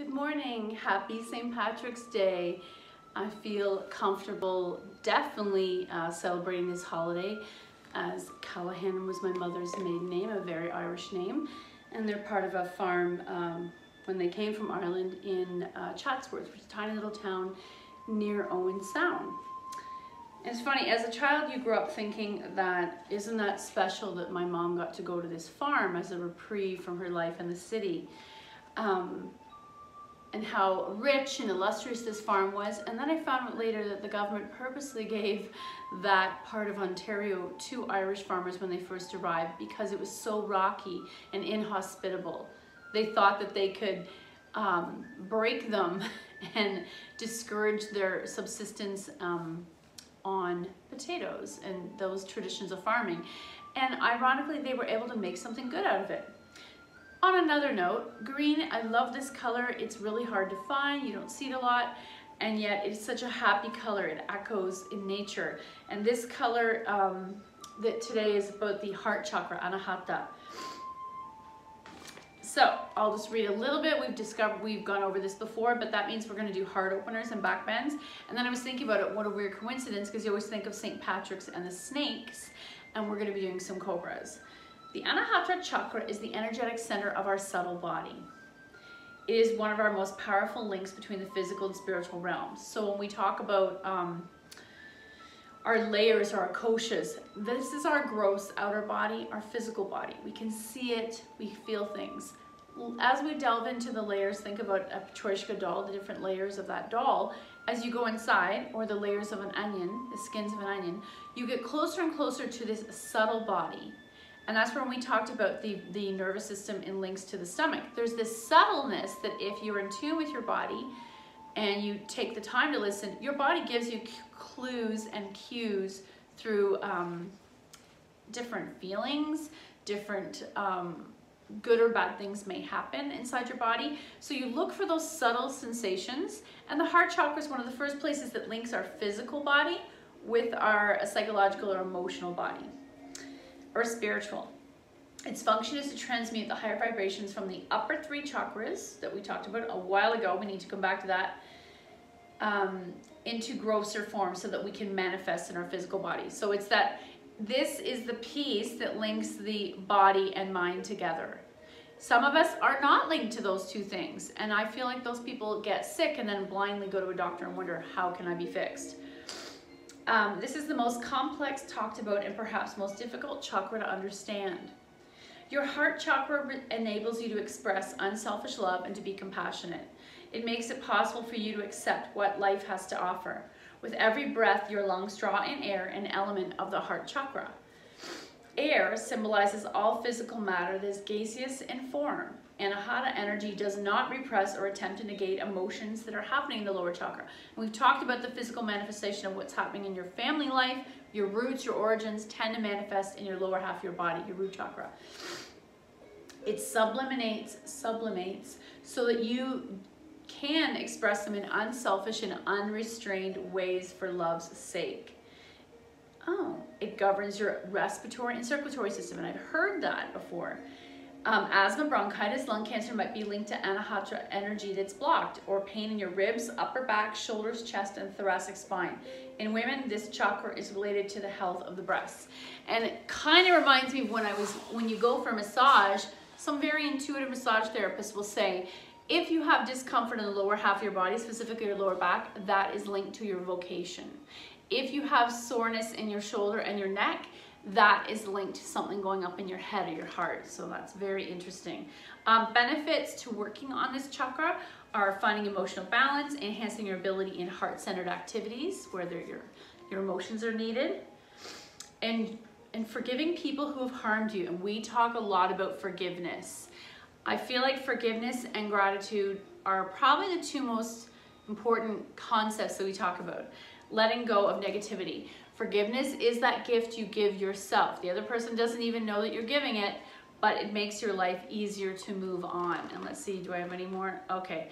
Good morning, happy St. Patrick's Day. I feel comfortable definitely celebrating this holiday, as Callahan was my mother's maiden name, a very Irish name, and they're part of a farm when they came from Ireland in Chatsworth, which is a tiny little town near Owen Sound. And it's funny, as a child you grew up thinking that, isn't that special that my mom got to go to this farm as a reprieve from her life in the city. And how rich and illustrious this farm was. And then I found out later that the government purposely gave that part of Ontario to Irish farmers when they first arrived because it was so rocky and inhospitable. They thought that they could break them and discourage their subsistence on potatoes and those traditions of farming. And ironically, they were able to make something good out of it. On another note, green, I love this color. It's really hard to find, you don't see it a lot, and yet it's such a happy color. It echoes in nature. And this color that today is about the heart chakra, Anahata. So I'll just read a little bit. We've gone over this before, but that means we're gonna do heart openers and back bends. And then I was thinking about it, what a weird coincidence, because you always think of St. Patrick's and the snakes, and we're gonna be doing some cobras. The Anahata chakra is the energetic center of our subtle body. It is one of our most powerful links between the physical and spiritual realms. So when we talk about our layers or our koshas, this is our gross outer body, our physical body. We can see it, we feel things. As we delve into the layers, think about a Patrician doll, the different layers of that doll. As you go inside, or the layers of an onion, the skins of an onion, you get closer and closer to this subtle body. And that's when we talked about the nervous system in links to the stomach. There's this subtleness that if you're in tune with your body and you take the time to listen, your body gives you clues and cues through different feelings, different good or bad things may happen inside your body. So you look for those subtle sensations, and the heart chakra is one of the first places that links our physical body with our psychological or emotional body, or spiritual. Its function is to transmute the higher vibrations from the upper three chakras that we talked about a while ago. We need to come back to that, into grosser form so that we can manifest in our physical body. So it's that this is the piece that links the body and mind together. Some of us are not linked to those two things, and I feel like those people get sick and then blindly go to a doctor and wonder, how can I be fixed? This is the most complex, talked about, and perhaps most difficult chakra to understand. Your heart chakra enables you to express unselfish love and to be compassionate. It makes it possible for you to accept what life has to offer. With every breath, your lungs draw in air, an element of the heart chakra. Air symbolizes all physical matter that is gaseous in form. Anahata energy does not repress or attempt to negate emotions that are happening in the lower chakra. And we've talked about the physical manifestation of what's happening in your family life. Your roots, your origins tend to manifest in your lower half of your body, your root chakra. It sublimates so that you can express them in unselfish and unrestrained ways for love's sake. Oh, it governs your respiratory and circulatory system, and I've heard that before. Asthma, bronchitis, lung cancer might be linked to Anahata energy that's blocked, or pain in your ribs, upper back, shoulders, chest, and thoracic spine. In women, this chakra is related to the health of the breasts. And it kind of reminds me of when you go for massage, some very intuitive massage therapists will say, if you have discomfort in the lower half of your body, specifically your lower back, that is linked to your vocation. If you have soreness in your shoulder and your neck, that is linked to something going up in your head or your heart. So that's very interesting. Benefits to working on this chakra are finding emotional balance, enhancing your ability in heart-centered activities, whether your emotions are needed, and forgiving people who have harmed you. And we talk a lot about forgiveness. I feel like forgiveness and gratitude are probably the two most important concepts that we talk about. Letting go of negativity. Forgiveness is that gift you give yourself. The other person doesn't even know that you're giving it, but it makes your life easier to move on. And let's see, do I have any more? Okay.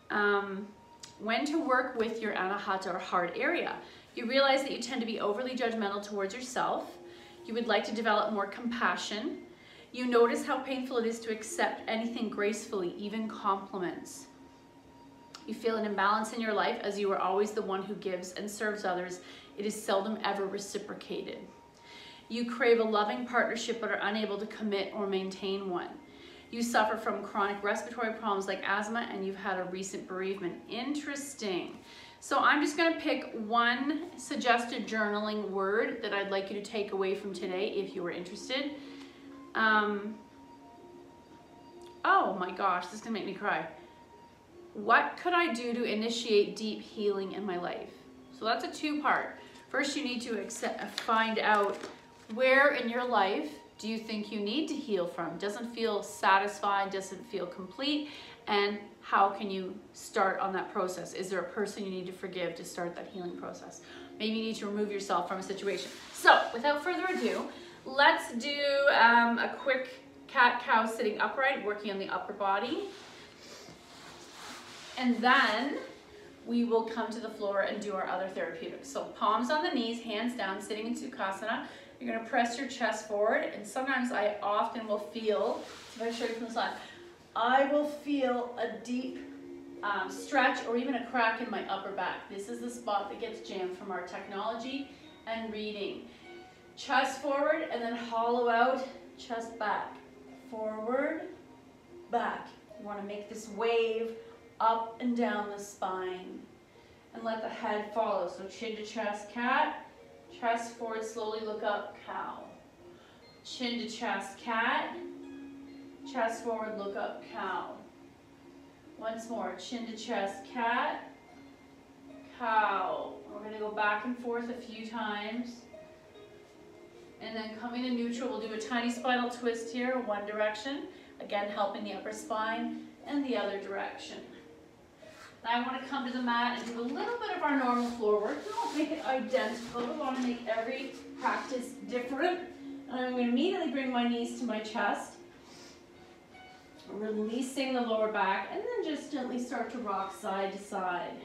When to work with your Anahata or heart area. You realize that you tend to be overly judgmental towards yourself. You would like to develop more compassion. You notice how painful it is to accept anything gracefully, even compliments. You feel an imbalance in your life as you are always the one who gives and serves others. It is seldom ever reciprocated. You crave a loving partnership but are unable to commit or maintain one. You suffer from chronic respiratory problems like asthma and you've had a recent bereavement. Interesting. So I'm just going to pick one suggested journaling word that I'd like you to take away from today if you were interested. Oh my gosh, this is going to make me cry. What could I do to initiate deep healing in my life? So that's a two-part. First, you need to find out where in your life do you think you need to heal from? Doesn't feel satisfied, doesn't feel complete, and how can you start on that process? Is there a person you need to forgive to start that healing process? Maybe you need to remove yourself from a situation. So, without further ado, let's do a quick cat-cow sitting upright, working on the upper body. And then we will come to the floor and do our other therapeutics. So palms on the knees, hands down, sitting in Sukhasana. You're gonna press your chest forward, and sometimes I often will feel, if I show you from the side, I will feel a deep stretch or even a crack in my upper back. This is the spot that gets jammed from our technology and reading. Chest forward and then hollow out, chest back. Forward, back. You wanna make this wave up and down the spine and let the head follow. So chin to chest, cat, chest forward, slowly look up, cow. Chin to chest, cat, chest forward, look up, cow. Once more, chin to chest, cat, cow. We're going to go back and forth a few times. And then coming to neutral, we'll do a tiny spinal twist here, one direction. Again, helping the upper spine, and the other direction. Now I want to come to the mat and do a little bit of our normal floor work. We won't make it identical. We want to make every practice different. And I'm going to immediately bring my knees to my chest, releasing the lower back, and then just gently start to rock side to side.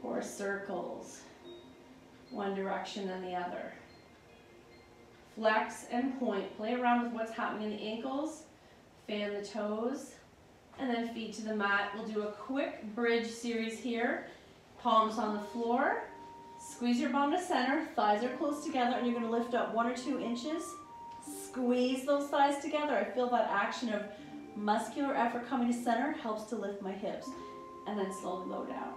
Or circles, one direction and the other. Flex and point. Play around with what's happening in the ankles. Fan the toes. And then feet to the mat. We'll do a quick bridge series here. Palms on the floor. Squeeze your bum to center. Thighs are close together, and you're going to lift up 1 or 2 inches. Squeeze those thighs together. I feel that action of muscular effort coming to center helps to lift my hips. And then slowly low down.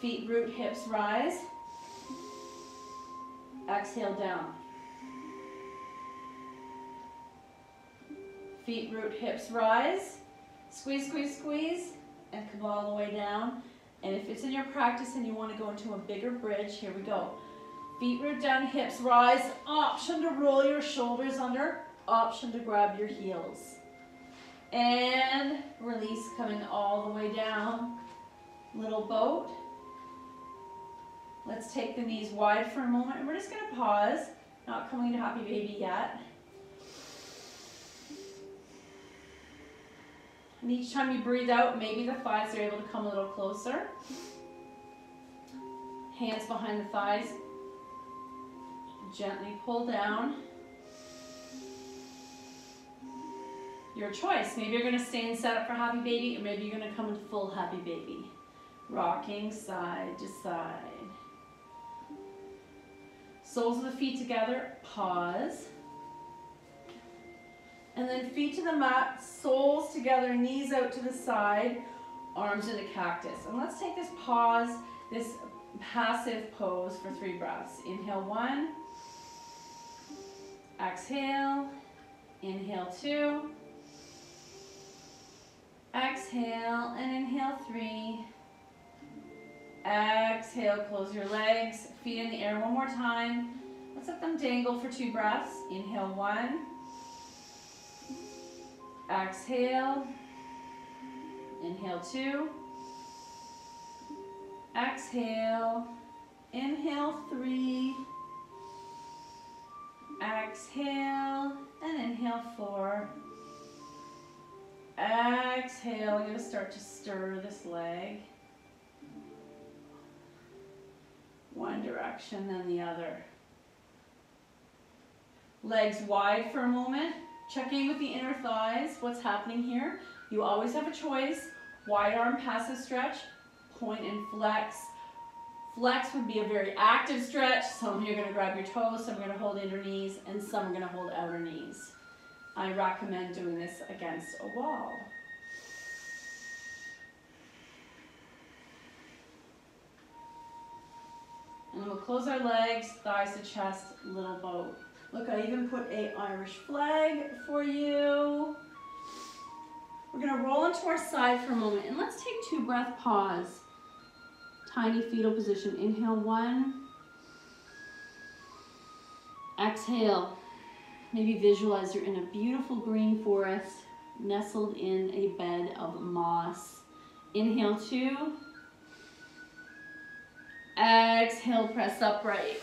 Feet root, hips rise. Exhale down. Feet root, hips rise. Squeeze, squeeze, squeeze, and come all the way down. And if it's in your practice and you want to go into a bigger bridge, here we go. Feet root down, hips rise. Option to roll your shoulders under. Option to grab your heels. And release, coming all the way down. Little boat. Let's take the knees wide for a moment, and we're just going to pause. Not coming to happy baby yet. And each time you breathe out, maybe the thighs are able to come a little closer. Hands behind the thighs. Gently pull down. Your choice. Maybe you're going to stay and set up for happy baby, or maybe you're going to come into full happy baby. Rocking side to side. Soles of the feet together, pause. And then feet to the mat, soles together, knees out to the side, arms in a cactus. And let's take this pause, this passive pose for 3 breaths. Inhale 1, exhale, inhale 2, exhale, and inhale 3. Exhale, close your legs, feet in the air one more time. Let's let them dangle for 2 breaths. Inhale 1. Exhale. Inhale 2. Exhale. Inhale 3. Exhale. And inhale 4. Exhale. You're going to start to stir this leg. One direction, then the other. Legs wide for a moment. Check in with the inner thighs. What's happening here? You always have a choice. Wide arm passive stretch, point and flex. Flex would be a very active stretch. Some of you are going to grab your toes, some are going to hold inner knees, and some are going to hold outer knees. I recommend doing this against a wall. And then we'll close our legs, thighs to chest, little boat. Look, I even put an Irish flag for you. We're going to roll into our side for a moment, and let's take 2 breath pause. Tiny fetal position. Inhale 1. Exhale. Maybe visualize you're in a beautiful green forest, nestled in a bed of moss. Inhale 2. Exhale, press upright.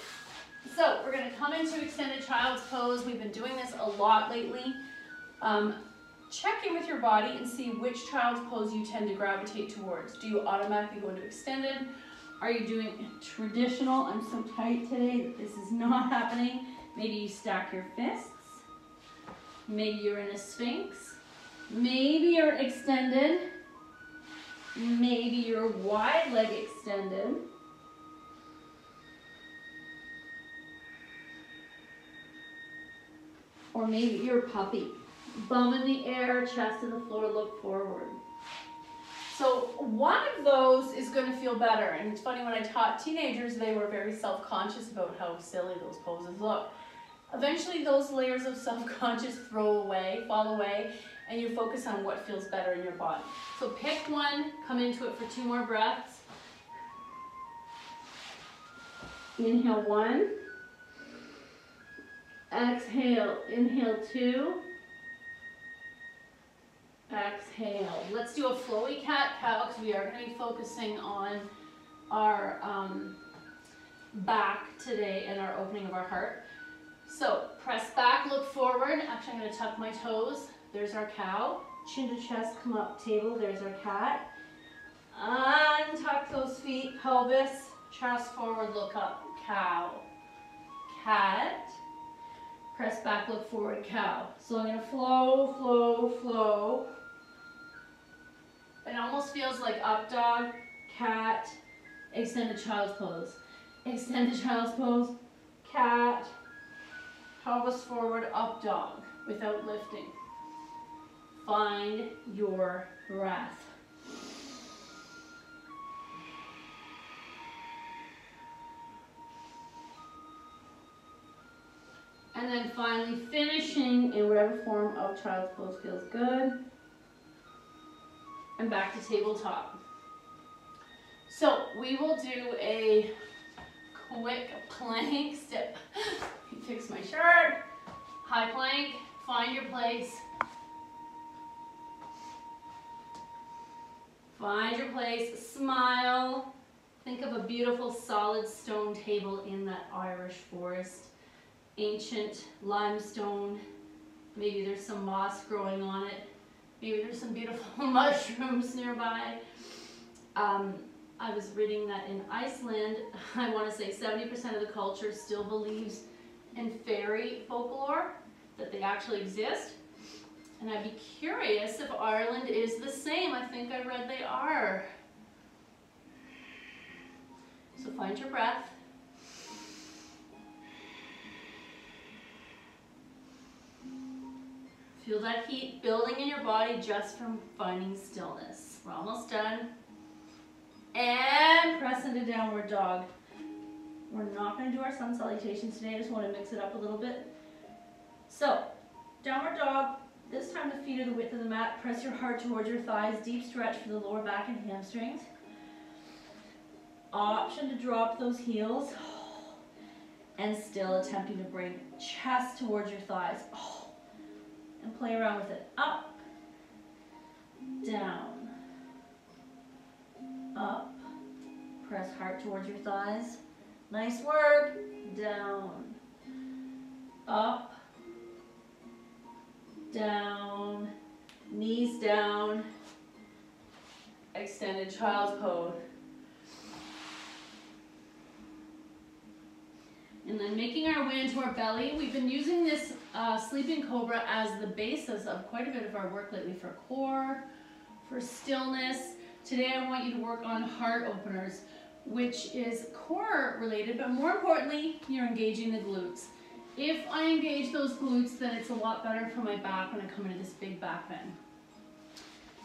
So we're going to come into extended child's pose. We've been doing this a lot lately. Check in with your body and see which child's pose you tend to gravitate towards. Do you automatically go into extended? Are you doing traditional? I'm so tight today that this is not happening. Maybe you stack your fists. Maybe you're in a sphinx. Maybe you're extended. Maybe you're wide leg extended. Or maybe you're a puppy. Bum in the air, chest in the floor, look forward. So one of those is going to feel better. And it's funny, when I taught teenagers, they were very self-conscious about how silly those poses look. Eventually those layers of self-conscious fall away, and you focus on what feels better in your body. So pick one, come into it for 2 more breaths. Inhale 1. Exhale, inhale 2. Exhale. Let's do a flowy cat-cow because we are going to be focusing on our back today and our opening of our heart. So press back, look forward. Actually, I'm going to tuck my toes. There's our cow. Chin to chest, come up, table. There's our cat. Untuck those feet, pelvis, chest forward, look up, cow. Cat. Press back, look forward, cow. So I'm going to flow, flow, flow. It almost feels like up dog, cat, extended child's pose. Extended child's pose, cat, pelvis forward, up dog, without lifting. Find your breath. And then finally finishing in whatever form of child's pose feels good. And back to tabletop. So we will do a quick plank step. Fix my shirt. High plank, find your place. Find your place, smile. Think of a beautiful solid stone table in that Irish forest. Ancient limestone. Maybe there's some moss growing on it. Maybe there's some beautiful mushrooms nearby. I was reading that in Iceland, I want to say 70% of the culture still believes in fairy folklore, that they actually exist. And I'd be curious if Ireland is the same. I think I read they are. So find your breath. Feel that heat building in your body just from finding stillness. We're almost done. And press into downward dog. We're not going to do our sun salutations today. I just want to mix it up a little bit. So, downward dog. This time the feet are the width of the mat. Press your heart towards your thighs. Deep stretch for the lower back and hamstrings. Option to drop those heels. And still attempting to bring chest towards your thighs. And play around with it. Up, down, up. Press heart towards your thighs. Nice work. Down, up, down, knees down. Extended child's pose. And then making our way into our belly. We've been using this sleeping cobra as the basis of quite a bit of our work lately for core, For stillness, today I want you to work on heart openers, which is core related, but more importantly, you're engaging the glutes. If I engage those glutes, then it's a lot better for my back when I come into this big back bend.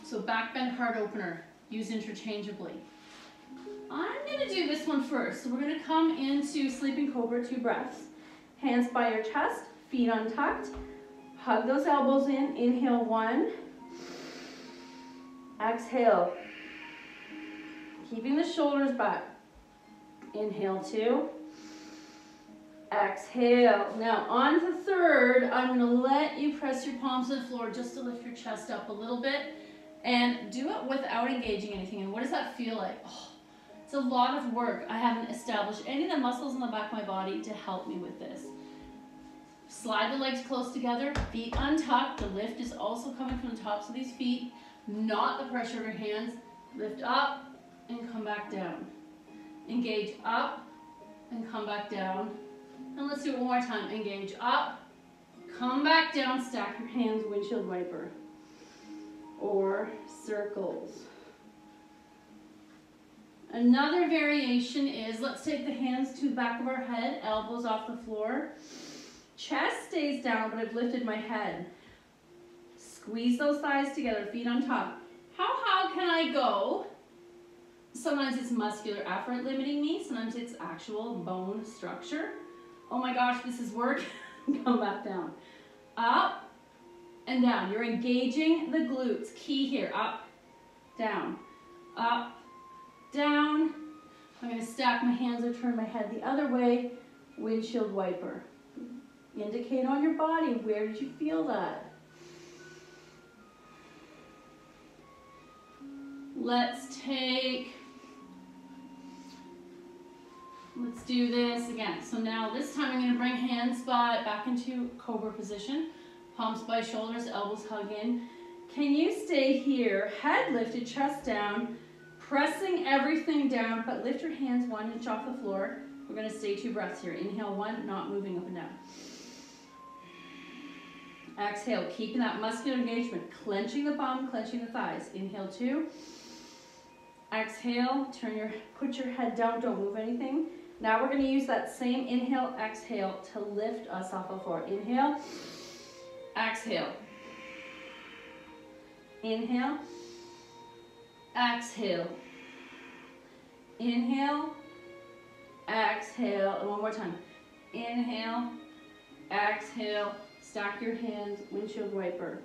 So back bend, heart opener, use interchangeably. I'm gonna do this one first. So we're gonna come into Sleeping Cobra, 2 breaths. Hands by your chest, feet untucked. Hug those elbows in, inhale 1. Exhale. Keeping the shoulders back. Inhale 2. Exhale. Now on the 3rd, I'm going to let you press your palms to the floor just to lift your chest up a little bit. And do it without engaging anything. And what does that feel like? Oh, it's a lot of work. I haven't established any of the muscles in the back of my body to help me with this. Slide the legs close together, feet untucked. The lift is also coming from the tops of these feet, not the pressure of your hands. Lift up and come back down. Engage up and come back down. And let's do it one more time. Engage up, come back down, stack your hands, windshield wiper. Or circles. Another variation is, let's take the hands to the back of our head, elbows off the floor. Chest stays down, but I've lifted my head. Squeeze those thighs together, feet on top. How can I go? Sometimes it's muscular effort limiting me, sometimes it's actual bone structure. Oh my gosh, this is work. Come back down. Up and down. You're engaging the glutes. Key here. Up, down, up, down. I'm going to stack my hands or turn my head the other way. Windshield wiper. Indicate on your body, where did you feel that? Let's do this again. So now this time I'm going to bring hands back into Cobra position. Palms by shoulders, elbows hug in. Can you stay here, head lifted, chest down, pressing everything down, but lift your hands 1 inch off the floor. We're going to stay 2 breaths here. Inhale 1, not moving up and down. Exhale, keeping that muscular engagement, clenching the bum, clenching the thighs. Inhale 2. Exhale, put your head down, don't move anything. Now we're going to use that same inhale, exhale to lift us off the floor. Inhale, exhale. Inhale, exhale. Inhale, exhale. And one more time. Inhale, exhale. Stack your hands, windshield wiper.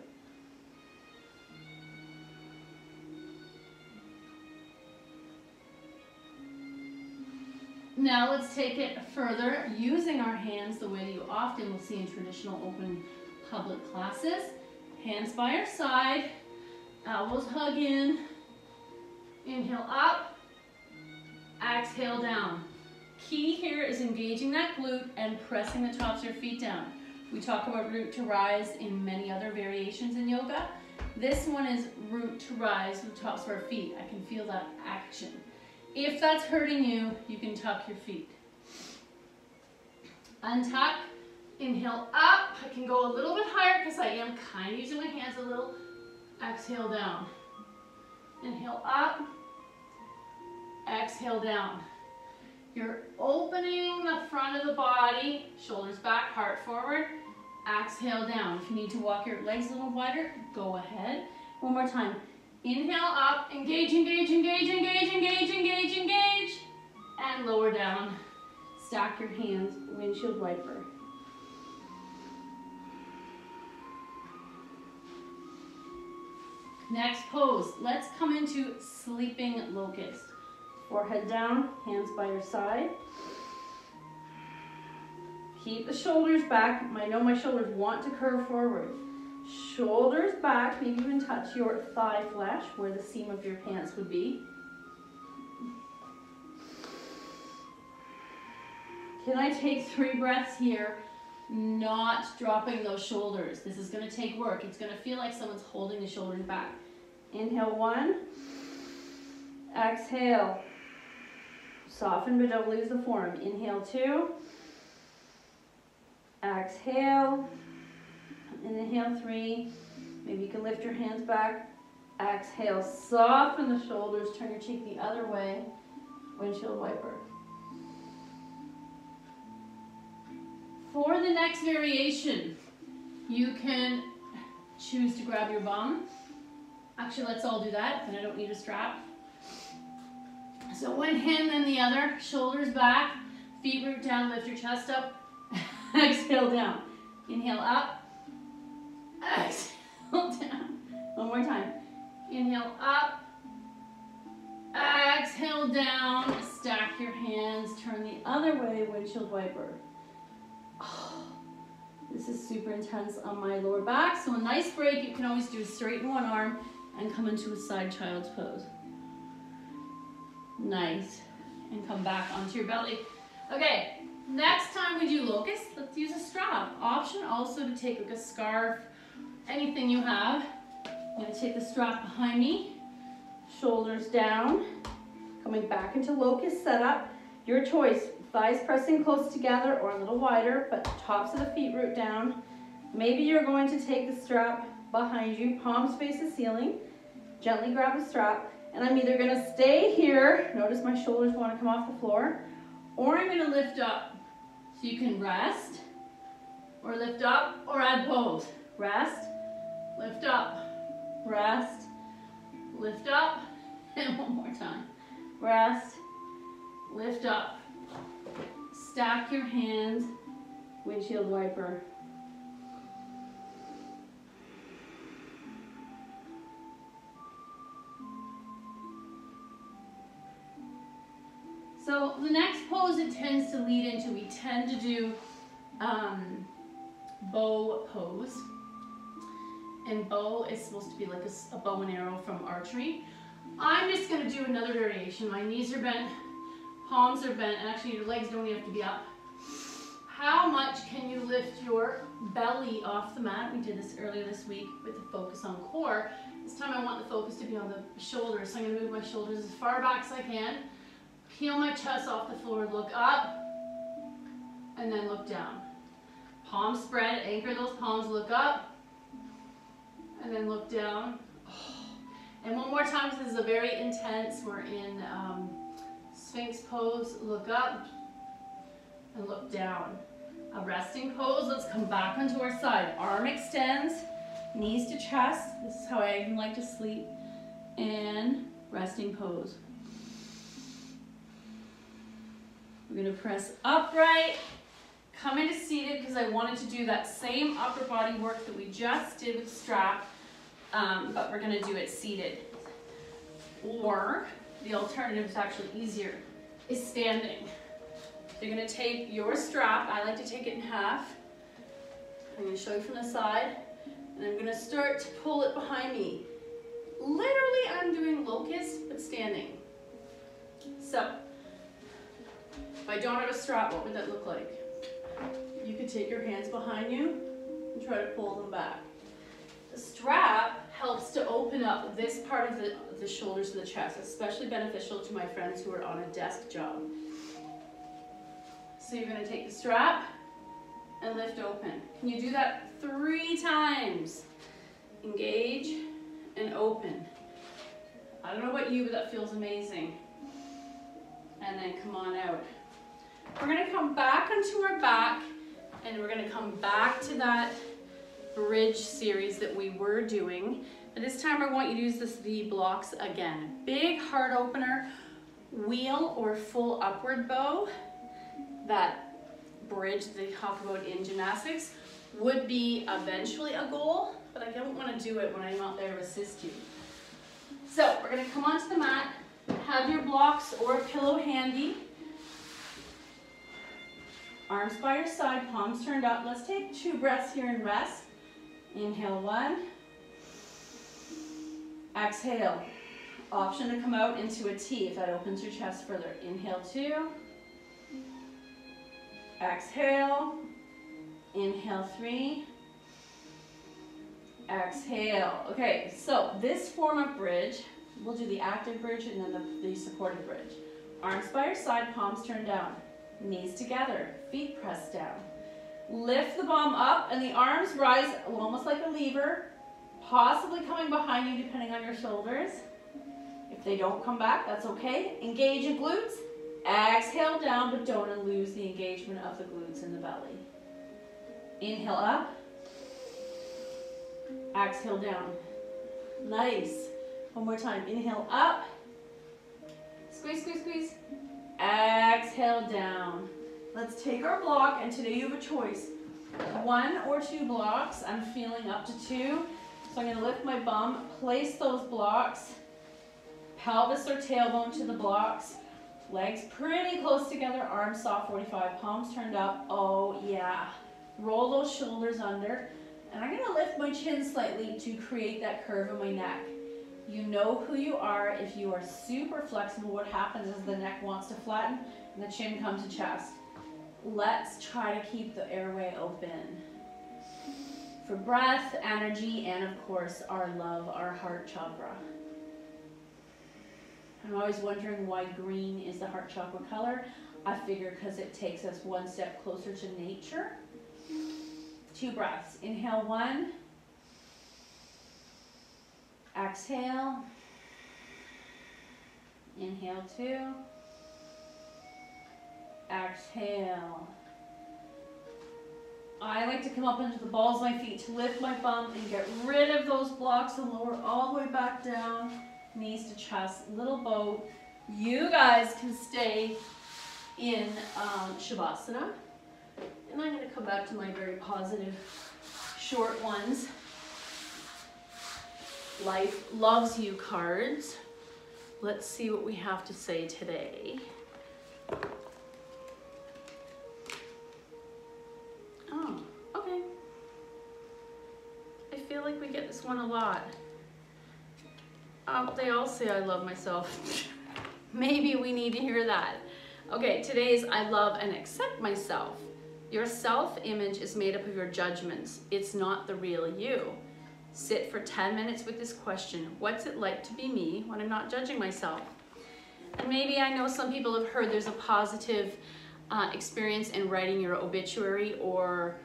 Now let's take it further, using our hands the way that you often will see in traditional open public classes. Hands by our side, elbows hug in. Inhale up, exhale down. Key here is engaging that glute and pressing the tops of your feet down. We talk about root to rise in many other variations in yoga. This one is root to rise with the tops of our feet. I can feel that action. If that's hurting you, you can tuck your feet. Untuck, inhale up. I can go a little bit higher because I am kind of using my hands a little. Exhale down. Inhale up, exhale down. You're opening the front of the body, shoulders back, heart forward. Exhale down. If you need to walk your legs a little wider, go ahead. One more time. Inhale up, engage, engage, engage, engage, engage, engage, engage. And lower down. Stack your hands, windshield wiper. Next pose, let's come into Sleeping Locust. Forehead down, hands by your side. Keep the shoulders back. I know my shoulders want to curve forward. Shoulders back, maybe even touch your thigh flesh where the seam of your pants would be. Can I take 3 breaths here, not dropping those shoulders? This is going to take work. It's going to feel like someone's holding the shoulders back. Inhale 1. Exhale. Soften but don't lose the form. Inhale 2. Exhale. And inhale 3. Maybe you can lift your hands back. Exhale, soften the shoulders, turn your cheek the other way, windshield wiper. For the next variation, you can choose to grab your bum. Actually, let's all do that, then I don't need a strap. So one hand, then the other, shoulders back, feet root down, lift your chest up, exhale down. Inhale up, exhale down. One more time. Inhale up, exhale down, stack your hands, turn the other way, windshield wiper. Oh, this is super intense on my lower back, so a nice break. You can always do straighten one arm and come into a side child's pose. Nice. And come back onto your belly. Okay, next time we do locust, let's use a strap. Option also to take like a scarf, anything you have. I'm going to take the strap behind me, shoulders down, coming back into locust setup. Your choice, thighs pressing close together or a little wider, but tops of the feet root down. Maybe you're going to take the strap behind you, palms face the ceiling, gently grab the strap, and I'm either going to stay here, notice my shoulders want to come off the floor, or I'm going to lift up. So you can rest, or lift up, or add pose. Rest, lift up, rest, lift up, and one more time. Rest, lift up, stack your hands, windshield wiper. So the next pose it tends to lead into, we tend to do bow pose. And bow is supposed to be like a bow and arrow from archery. I'm just going to do another variation. My knees are bent, palms are bent, and actually your legs don't even have to be up. How much can you lift your belly off the mat? We did this earlier this week with the focus on core. This time I want the focus to be on the shoulders. So I'm going to move my shoulders as far back as I can. Peel my chest off the floor, look up, and then look down. Palms spread, anchor those palms, look up, and then look down. And one more time, because this is a very intense, we're in Sphinx pose, look up, and look down. A resting pose, let's come back onto our side. Arm extends, knees to chest, this is how I even like to sleep, and resting pose. We're going to press upright, come into seated because I wanted to do that same upper body work that we just did with strap, but we're going to do it seated. Or the alternative is actually easier, is standing. So you're going to take your strap, I like to take it in half. I'm going to show you from the side, and I'm going to start to pull it behind me. Literally, I'm doing locust, but standing. So, if I don't have a strap, what would that look like? You could take your hands behind you and try to pull them back. The strap helps to open up this part of the shoulders and the chest, especially beneficial to my friends who are on a desk job. So you're going to take the strap and lift open. Can you do that 3 times? Engage and open. I don't know about you, but that feels amazing. And then come on out. We're going to come back onto our back, and we're going to come back to that bridge series that we were doing. But this time I want you to use the blocks again. Big heart opener, wheel or full upward bow. That bridge that they talk about in gymnastics would be eventually a goal, but I don't want to do it when I'm out there to assist you. So we're going to come onto the mat, have your blocks or a pillow handy. Arms by your side, palms turned up. Let's take 2 breaths here and rest. Inhale 1. Exhale. Option to come out into a T if that opens your chest further. Inhale 2. Exhale. Inhale 3. Exhale. Okay, so this form of bridge, we'll do the active bridge and then the supported bridge. Arms by your side, palms turned down. Knees together, feet pressed down. Lift the bum up and the arms rise almost like a lever possibly coming behind you depending on your shoulders. If they don't come back, that's okay. Engage your glutes. Exhale down, but don't lose the engagement of the glutes in the belly. Inhale up. Exhale down. Nice. One more time. Inhale up. Squeeze, squeeze, squeeze. Exhale down. Let's take our block, and today you have a choice. 1 or 2 blocks. I'm feeling up to 2. So I'm going to lift my bum, place those blocks, pelvis or tailbone to the blocks, legs pretty close together, arms soft 45, palms turned up. Oh yeah. Roll those shoulders under. And I'm going to lift my chin slightly to create that curve in my neck. You know who you are. If you are super flexible, what happens is the neck wants to flatten and the chin comes to chest. Let's try to keep the airway open. For breath, energy, and of course our love, our heart chakra. I'm always wondering why green is the heart chakra color. I figure because it takes us one step closer to nature. 2 breaths. Inhale 1. Exhale. Inhale 2. Exhale. I like to come up into the balls of my feet to lift my bum and get rid of those blocks and lower all the way back down. Knees to chest, little boat. You guys can stay in Shavasana. And I'm going to come back to my very positive short ones. Life loves you cards. Let's see what we have to say today. Oh, okay. I feel like we get this one a lot. They all say I love myself. Maybe we need to hear that. Okay, today's I love and accept myself. Your self-image is made up of your judgments. It's not the real you. Sit for 10 minutes with this question. What's it like to be me when I'm not judging myself? And maybe I know some people have heard there's a positive experience in writing your obituary or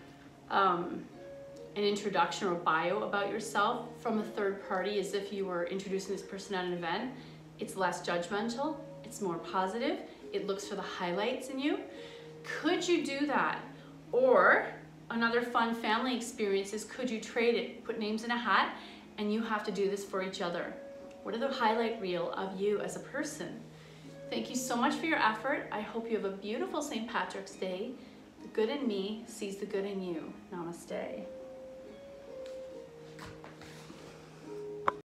an introduction or bio about yourself from a third party as if you were introducing this person at an event. It's less judgmental, it's more positive, it looks for the highlights in you. Could you do that? Or another fun family experience is, could you trade it? Put names in a hat and you have to do this for each other. What are the highlight reel of you as a person? Thank you so much for your effort. I hope you have a beautiful St. Patrick's Day. The good in me sees the good in you. Namaste.